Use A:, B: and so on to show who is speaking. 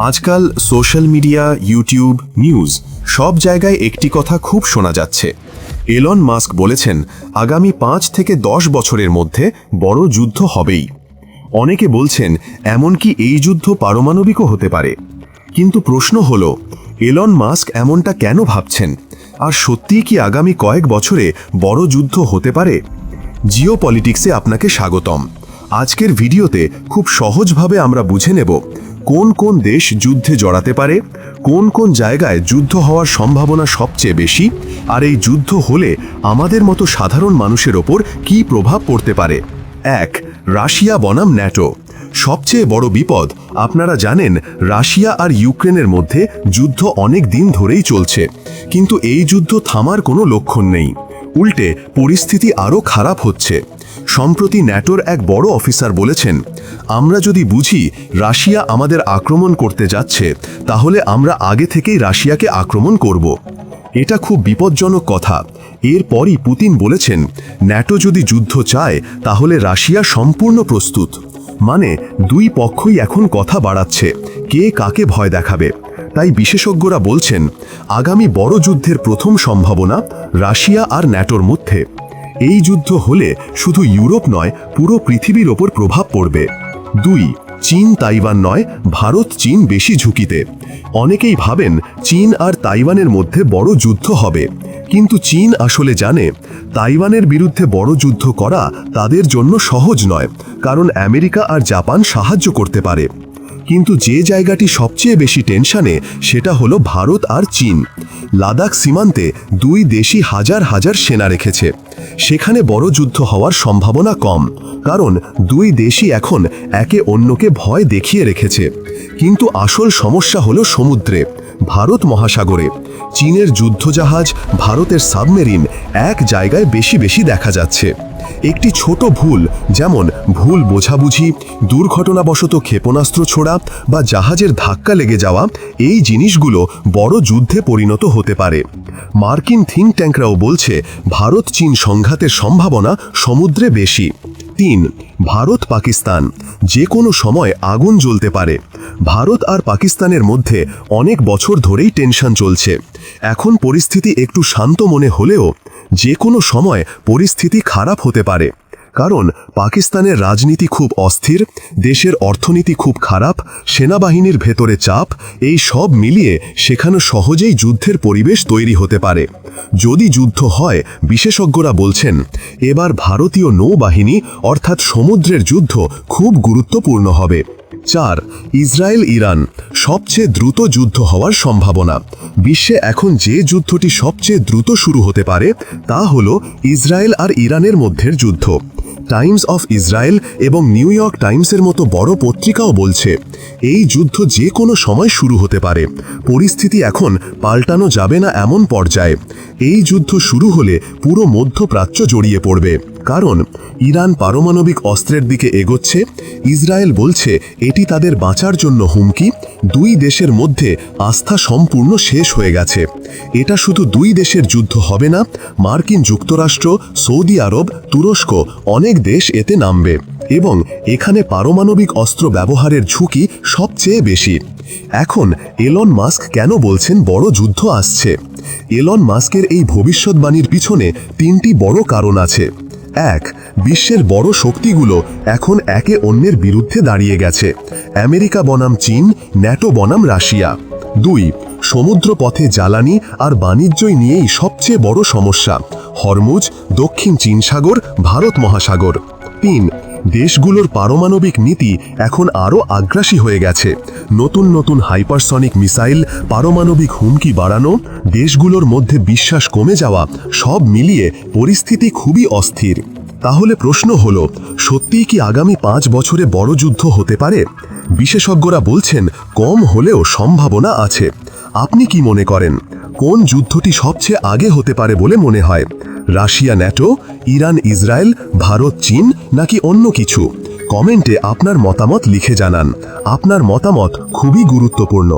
A: আজকাল social media, YouTube, news সব জায়গায় একটি কথা খুব শোনা যাচ্ছে। এলন মাস্ক বলেছেন আগামী 5 থেকে 10 বছরের মধ্যে বড় যুদ্ধ হবেই। অনেকে বলছেন এমনকি এই যুদ্ধ পারমাণবিকও হতে পারে। কিন্তু প্রশ্ন হলো, এলন মাস্ক এমনটা কেন ভাবছেন? আর সত্যিই কি আগামী কয়েক বছরে বড় যুদ্ধ হতে পারে? জিওপলিটিক্সে আপনাকে স্বাগতম। আজকের ভিডিওতে খুব সহজভাবে আমরা বুঝে নেব কোন কোন দেশ যুদ্ধে জড়াতে পারে, কোন কোন জায়গায় যুদ্ধ হওয়ার সম্ভাবনা সবচেয়ে বেশি, আর এই যুদ্ধ হলে আমাদের মতো সাধারণ মানুষের ওপর কী প্রভাব পড়তে পারে। 1. রাশিয়া বনাম ন্যাটো। সবচেয়ে বড় বিপদ, আপনারা জানেন রাশিয়া আর ইউক্রেনের মধ্যে যুদ্ধ অনেক দিন ধরেই চলছে, কিন্তু এই যুদ্ধ থামার কোনো লক্ষণ নেই। উল্টে পরিস্থিতি আরও খারাপ হচ্ছে। সম্প্রতি ন্যাটোর এক বড় অফিসার বলেছেন, আমরা যদি বুঝি রাশিয়া আমাদের আক্রমণ করতে যাচ্ছে, তাহলে আমরা আগে থেকেই রাশিয়াকে আক্রমণ করব। এটা খুব বিপজ্জনক কথা। এরপরই পুতিন বলেছেন, ন্যাটো যদি যুদ্ধ চায় তাহলে রাশিয়া সম্পূর্ণ প্রস্তুত। মানে দুই পক্ষই এখন কথা বাড়াচ্ছে, কে কাকে ভয় দেখাবে। তাই বিশেষজ্ঞরা বলছেন আগামী বড় যুদ্ধের প্রথম সম্ভাবনা রাশিয়া আর ন্যাটোর মধ্যে। এই যুদ্ধ হলে শুধু ইউরোপ নয়, পুরো পৃথিবীর ওপর প্রভাব পড়বে। 2. চীন তাইওয়ান নয়, ভারত চীন বেশি ঝুঁকিতে। অনেকেই ভাবেন চীন আর তাইওয়ানের মধ্যে বড় যুদ্ধ হবে, কিন্তু চীন আসলে জানে তাইওয়ানের বিরুদ্ধে বড় যুদ্ধ করা তাদের জন্য সহজ নয়, কারণ আমেরিকা আর জাপান সাহায্য করতে পারে। কিন্তু যে জায়গাটি সবচেয়ে বেশি টেনশনে সেটা হলো ভারত আর চীন। লাদাখ সীমান্তে দুই দেশই হাজার হাজার সেনা রেখেছে। সেখানে বড় যুদ্ধ হওয়ার সম্ভাবনা কম, কারণ দুই দেশই এখন একে অন্যকে ভয় দেখিয়ে রেখেছে। কিন্তু আসল সমস্যা হলো সমুদ্রে, ভারত মহাসাগরে। চীনের যুদ্ধজাহাজ, ভারতের সাবমেরিন এক জায়গায় বেশি বেশি দেখা যাচ্ছে। একটি ছোট ভুল, যেমন ভুল বোঝাবুঝি, দুর্ঘটনাবশত ক্ষেপণাস্ত্র ছোড়া বা জাহাজের ধাক্কা লেগে যাওয়া, এই জিনিসগুলো বড় যুদ্ধে পরিণত হতে পারে। মার্কিন থিঙ্ক ট্যাঙ্করাও বলছে ভারত চীন সংঘাতের সম্ভাবনা সমুদ্রে বেশি। 3. ভারত পাকিস্তান। যে কোনো সময় আগুন জ্বলতে পারে। ভারত আর পাকিস্তানের মধ্যে অনেক বছর ধরেই টেনশন চলছে। এখন পরিস্থিতি একটু শান্ত মনে হলেও যে কোনো সময় পরিস্থিতি খারাপ হতে পারে, কারণ পাকিস্তানের রাজনীতি খুব অস্থির, দেশের অর্থনীতি খুব খারাপ, সেনাবাহিনীর ভেতরে চাপ, এই সব মিলিয়ে সেখানে সহজেই যুদ্ধের পরিবেশ তৈরি হতে পারে। যদি যুদ্ধ হয়, বিশেষজ্ঞরা বলছেন এবার ভারতীয় নৌবাহিনী অর্থাৎ সমুদ্রের যুদ্ধ খুব গুরুত্বপূর্ণ হবে। 4. Israel Iran. সবচেয়ে দ্রুত যুদ্ধ হওয়ার সম্ভাবনা। বিশ্বে এখন যে যুদ্ধটি সবচেয়ে দ্রুত শুরু হতে পারে তা হল ইসরায়েল আর ইরানের মধ্যের যুদ্ধ। টাইমস অফ ইসরায়েল এবং নিউ ইয়র্ক টাইমসের মতো বড় পত্রিকাও বলছে এই যুদ্ধ যে কোনো সময় শুরু হতে পারে। পরিস্থিতি এখন পাল্টানো যাবে না এমন পর্যায়ে। এই যুদ্ধ শুরু হলে পুরো মধ্যপ্রাচ্য জড়িয়ে পড়বে, কারণ ইরান পারমাণবিক অস্ত্রের দিকে এগোচ্ছে। ইসরায়েল বলছে এটি তাদের বাঁচার জন্য হুমকি। দুই দেশের মধ্যে আস্থা সম্পূর্ণ শেষ হয়ে গেছে। এটা শুধু দুই দেশের যুদ্ধ হবে না, মার্কিন যুক্তরাষ্ট্র, সৌদি আরব, তুরস্ক অনেক দেশ এতে নামবে, এবং এখানে পারমাণবিক অস্ত্র ব্যবহারের ঝুঁকি সবচেয়ে বেশি। এখন এলন মাস্ক কেন বলছেন বড় যুদ্ধ আসছে? এলন মাস্কের এই ভবিষ্যৎবাণীর পিছনে 3টি বড় কারণ আছে। 1. বিশ্বের বড় শক্তিগুলো এখন একে অন্যের বিরুদ্ধে দাঁড়িয়ে গেছে। আমেরিকা বনাম চীন, ন্যাটো বনাম রাশিয়া। 2. সমুদ্র পথে জ্বালানি আর বাণিজ্যই নিয়েই সবচেয়ে বড় সমস্যা। হরমুজ, দক্ষিণ চীন সাগর, ভারত মহাসাগর। 3. দেশগুলোর পারমাণবিক নীতি এখন আরও আগ্রাসী হয়ে গেছে। নতুন নতুন হাইপারসনিক মিসাইল, পারমাণবিক হুমকি বাড়ানো, দেশগুলোর মধ্যে বিশ্বাস কমে যাওয়া, সব মিলিয়ে পরিস্থিতি খুবই অস্থির। তাহলে প্রশ্ন হলো, সত্যিই কি আগামী 5 বছরে বড় যুদ্ধ হতে পারে? বিশেষজ্ঞরা বলছেন কম হলেও সম্ভাবনা আছে। আপনি কি মনে করেন, কোন যুদ্ধটি সবচেয়ে আগে হতে পারে বলে মনে হয়? Russia NATO, Iran Israel, Bharat চীন, নাকি অন্য কিছু? কমেন্টে আপনার মতামত লিখে জানান। আপনার মতামত খুবই গুরুত্বপূর্ণ।